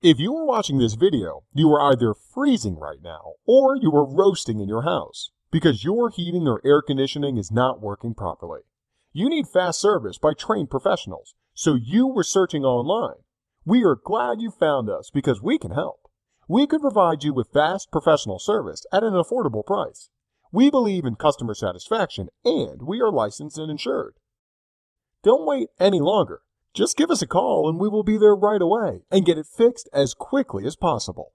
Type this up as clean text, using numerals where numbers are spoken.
If you are watching this video, you are either freezing right now or you are roasting in your house because your heating or air conditioning is not working properly. You need fast service by trained professionals, so you were searching online. We are glad you found us because we can help. We could provide you with fast professional service at an affordable price. We believe in customer satisfaction and we are licensed and insured. Don't wait any longer. Just give us a call and we will be there right away and get it fixed as quickly as possible.